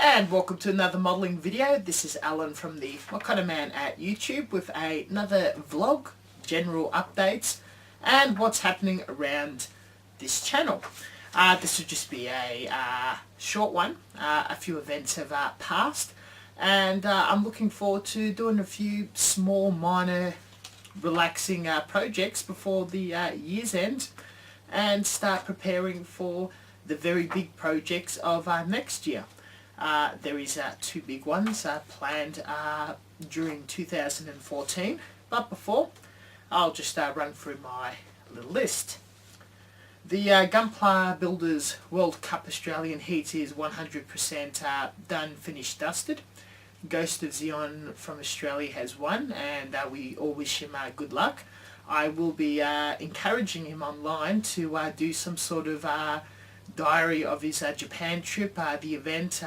and welcome to another modelling video. This is Alan from the What Kind of Man at YouTube with another vlog, general updates and what's happening around this channel. This will just be a short one. A few events have passed and I'm looking forward to doing a few small minor relaxing projects before the year's end and start preparing for the very big projects of next year. There is two big ones planned during 2014, but before I'll just run through my little list. The Gunpla Builders World Cup Australian Heat is 100% done, finished, dusted. Ghost of Zeon from Australia has won, and we all wish him good luck. I will be encouraging him online to do some sort of diary of his Japan trip, the event,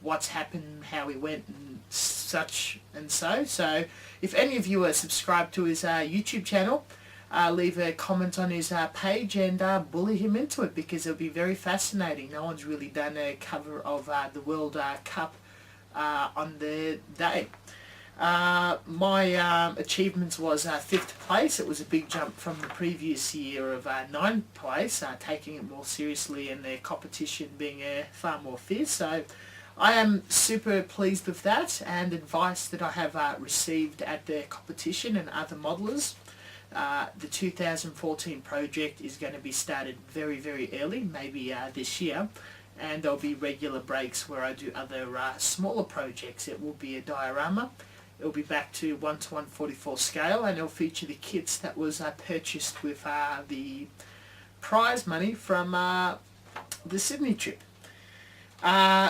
what's happened, how he went and such and so. So if any of you are subscribed to his YouTube channel, leave a comment on his page and bully him into it, because it'll be very fascinating. No one's really done a cover of the World Cup on the day. My achievements was 5th place. It was a big jump from the previous year of 9th place, taking it more seriously and the competition being far more fierce. So I am super pleased with that, and advice that I have received at the competition and other modelers. The 2014 project is going to be started very, very early, maybe this year, and there'll be regular breaks where I do other smaller projects. It will be a diorama. It'll be back to 1 to 144 scale, and it'll feature the kits that was purchased with the prize money from the Sydney trip.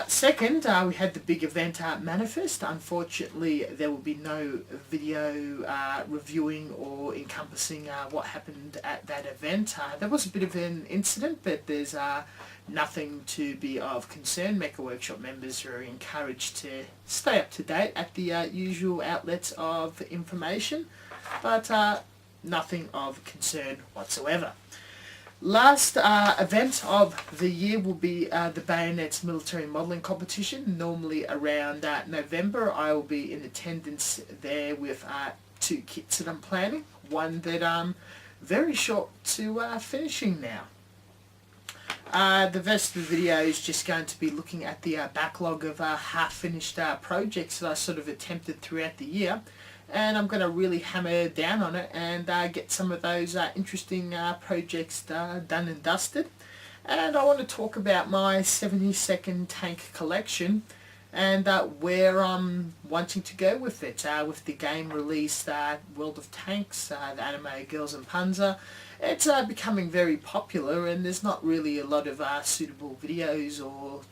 Second, we had the big event Manifest. Unfortunately, there will be no video reviewing or encompassing what happened at that event. There was a bit of an incident, but there's nothing to be of concern. Mecha Workshop members are encouraged to stay up to date at the usual outlets of information, but nothing of concern whatsoever. Last event of the year will be the Bayonets military modelling competition. Normally around November, I will be in attendance there with 2 kits that I'm planning. One that I'm very short to finishing now. The rest of the video is just going to be looking at the backlog of half-finished projects that I sort of attempted throughout the year, and I'm going to really hammer down on it and get some of those interesting projects done and dusted. And I want to talk about my 72nd tank collection and where I'm wanting to go with it. With the game release, World of Tanks, the anime Girls and Panzer, it's becoming very popular, and there's not really a lot of suitable videos or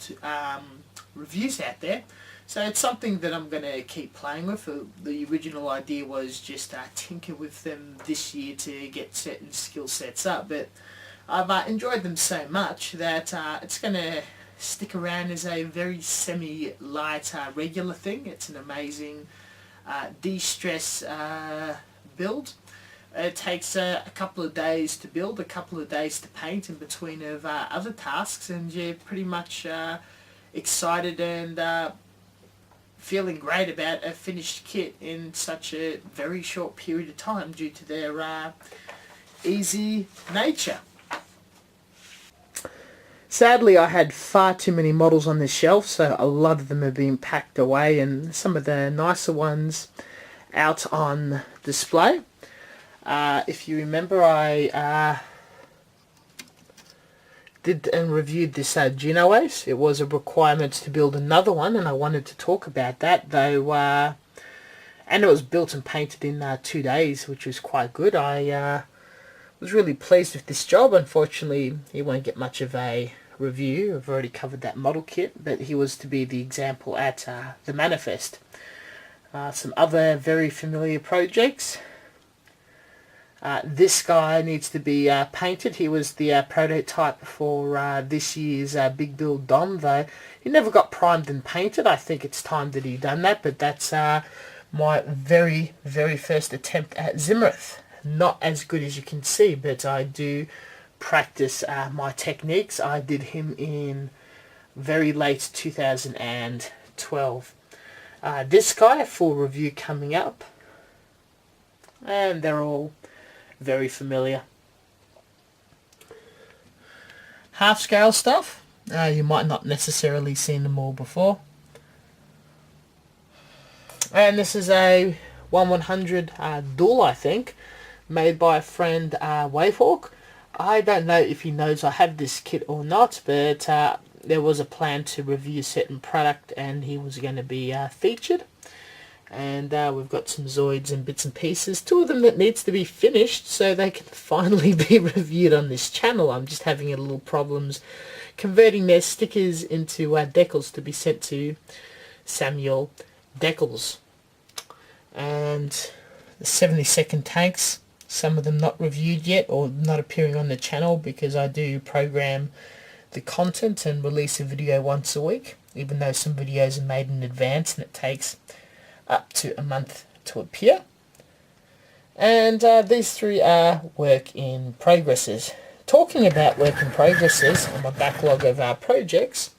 reviews out there. So it's something that I'm going to keep playing with. The original idea was just tinker with them this year to get certain skill sets up, but I've enjoyed them so much that it's going to stick around as a very semi-light regular thing. It's an amazing de-stress build. It takes a couple of days to build, a couple of days to paint in between of other tasks, and you're pretty much excited and feeling great about a finished kit in such a very short period of time due to their easy nature. Sadly, I had far too many models on this shelf, so a lot of them have been packed away and some of the nicer ones out on display. If you remember, I did and reviewed this Geno Ace. It was a requirement to build another one, and I wanted to talk about that, though, and it was built and painted in 2 days, which was quite good. I was really pleased with this job. Unfortunately, he won't get much of a review. I've already covered that model kit, but he was to be the example at the Manifest. Some other very familiar projects. This guy needs to be painted. He was the prototype for this year's Big Build Dom, though he never got primed and painted. I think it's time that he done that, but that's my very, very first attempt at Zimmerith. Not as good as you can see, but I do practice my techniques. I did him in very late 2012. This guy, full review coming up, and they're all very familiar. Half scale stuff, you might not necessarily seen them all before. And this is a 1/100 dual, I think, made by a friend, Wavehawk. I don't know if he knows I have this kit or not, but there was a plan to review a certain product and he was going to be featured. And we've got some Zoids and bits and pieces, 2 of them that needs to be finished so they can finally be reviewed on this channel. I'm just having a little problems converting their stickers into decals to be sent to Samuel Decals. And the 70-second tanks, some of them not reviewed yet or not appearing on the channel because I do program the content and release a video once a week, even though some videos are made in advance and it takes up to a month to appear. And these 3 are work in progresses. Talking about work in progresses and my backlog of projects,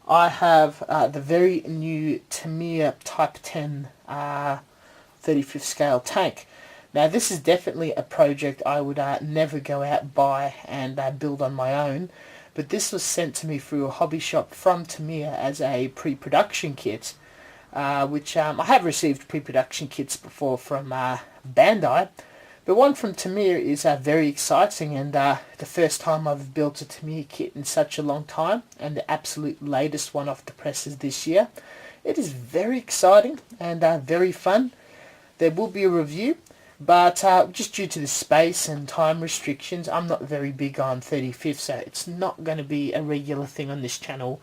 I have the very new Tamiya Type 10 35th scale tank. Now this is definitely a project I would never go out buy and build on my own, but this was sent to me through a hobby shop from Tamiya as a pre-production kit, which I have received pre-production kits before from Bandai, but one from Tamiya is very exciting, and the first time I've built a Tamiya kit in such a long time, and the absolute latest one off the presses this year. It is very exciting and very fun. There will be a review, but just due to the space and time restrictions, I'm not very big on 35th, so it's not going to be a regular thing on this channel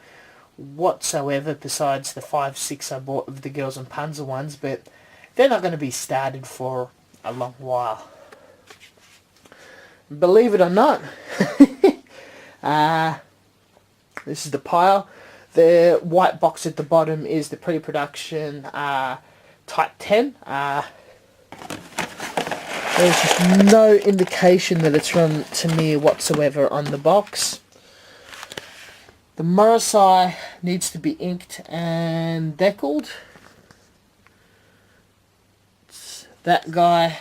whatsoever, besides the 5-6 I bought of the Girls and Panzer ones, but they're not going to be started for a long while. Believe it or not, this is the pile. The white box at the bottom is the pre-production Type 10. There's just no indication that it's from Tamiya whatsoever on the box. The Morrissey needs to be inked and deckled. It's that guy.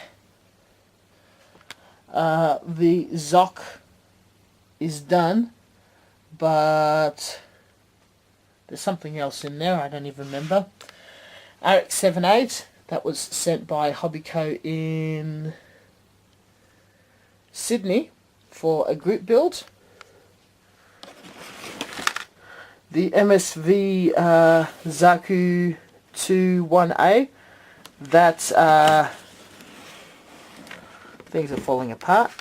The Zoc is done, but there's something else in there, I don't even remember. RX-78, that was sent by Hobbyco in Sydney for a group build. The MSV Zaku 21A, that's things are falling apart.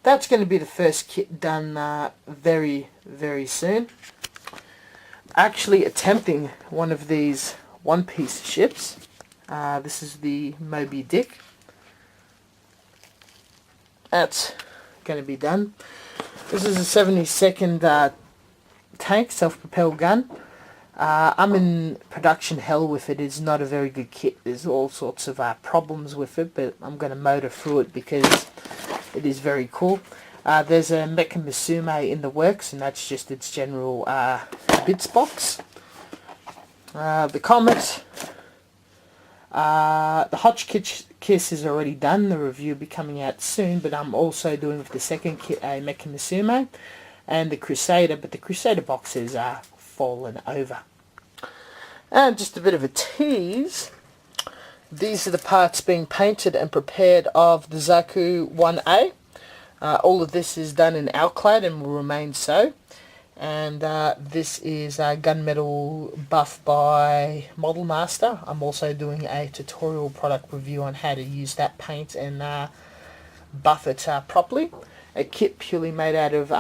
That's going to be the first kit done very, very soon. Actually attempting one of these one-piece ships. This is the Moby Dick. That's going to be done. This is a 72nd tank, self-propelled gun. I'm in production hell with it. It's not a very good kit. There's all sorts of problems with it, but I'm going to motor through it because it is very cool. There's a Mecha Musume in the works, and that's just its general bits box. The Comet. The Hotchkiss is already done. The review will be coming out soon, but I'm also doing with the second kit a Mecha Musume and the Crusader, but the Crusader box is fallen over. And just a bit of a tease. These are the parts being painted and prepared of the Zaku 1A. All of this is done in Alclad and will remain so. And this is gunmetal buff by Model Master. I'm also doing a tutorial product review on how to use that paint and buff it properly. A kit purely made out of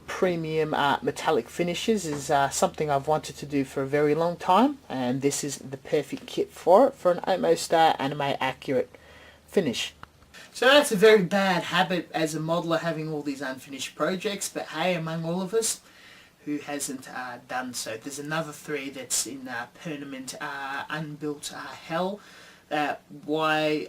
premium metallic finishes is something I've wanted to do for a very long time, and this is the perfect kit for it, for an almost anime accurate finish. So that's a very bad habit as a modeler, having all these unfinished projects, but hey, among all of us, who hasn't done so? There's another 3 that's in permanent unbuilt hell. Why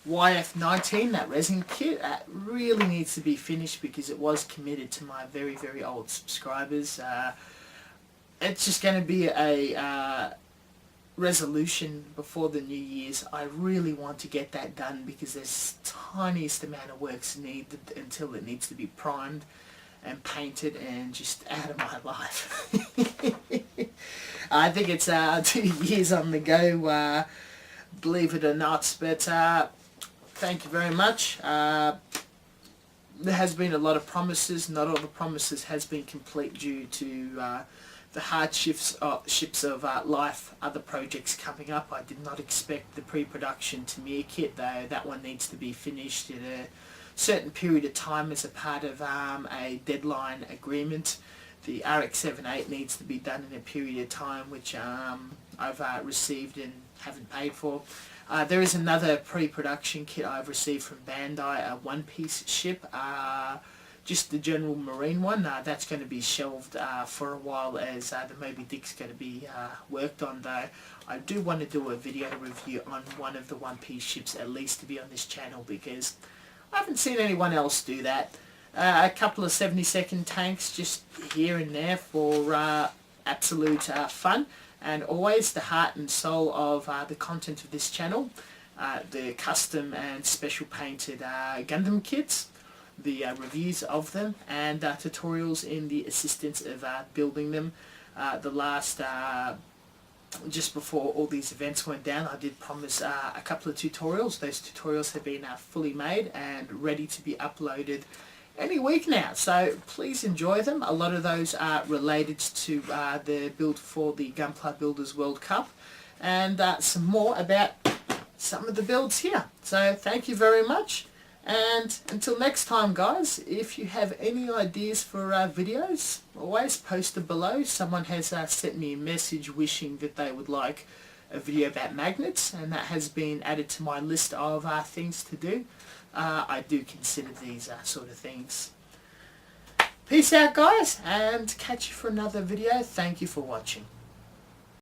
YF19, that resin kit, that really needs to be finished because it was committed to my very, very old subscribers. It's just going to be a resolution before the New Year's. I really want to get that done because there's tiniest amount of works needed until it needs to be primed and painted and just out of my life. I think it's 2 years on the go, believe it or not, but thank you very much. There has been a lot of promises. Not all the promises has been complete due to the hardships of life, other projects coming up. I did not expect the pre-production Tamiya kit, though that one needs to be finished in a certain period of time as a part of a deadline agreement. The RX-78 needs to be done in a period of time, which I've received and haven't paid for. There is another pre-production kit I've received from Bandai, a one-piece ship, just the general marine one. That's going to be shelved for a while as the Moby Dick's going to be worked on, though. I do want to do a video review on one of the one-piece ships, at least to be on this channel, because I haven't seen anyone else do that. A couple of 70-second tanks just here and there for absolute fun, and always the heart and soul of the content of this channel, the custom and special painted Gundam kits, the reviews of them, and tutorials in the assistance of building them. The last, just before all these events went down, I did promise a couple of tutorials. Those tutorials have been fully made and ready to be uploaded any week now, so please enjoy them. A lot of those are related to the build for the Gunpla Builders World Cup, and some more about some of the builds here. So thank you very much, and until next time, guys, if you have any ideas for videos, always post them below. Someone has sent me a message wishing that they would like a video about magnets, and that has been added to my list of things to do. I do consider these sort of things. Peace out, guys, and catch you for another video. Thank you for watching.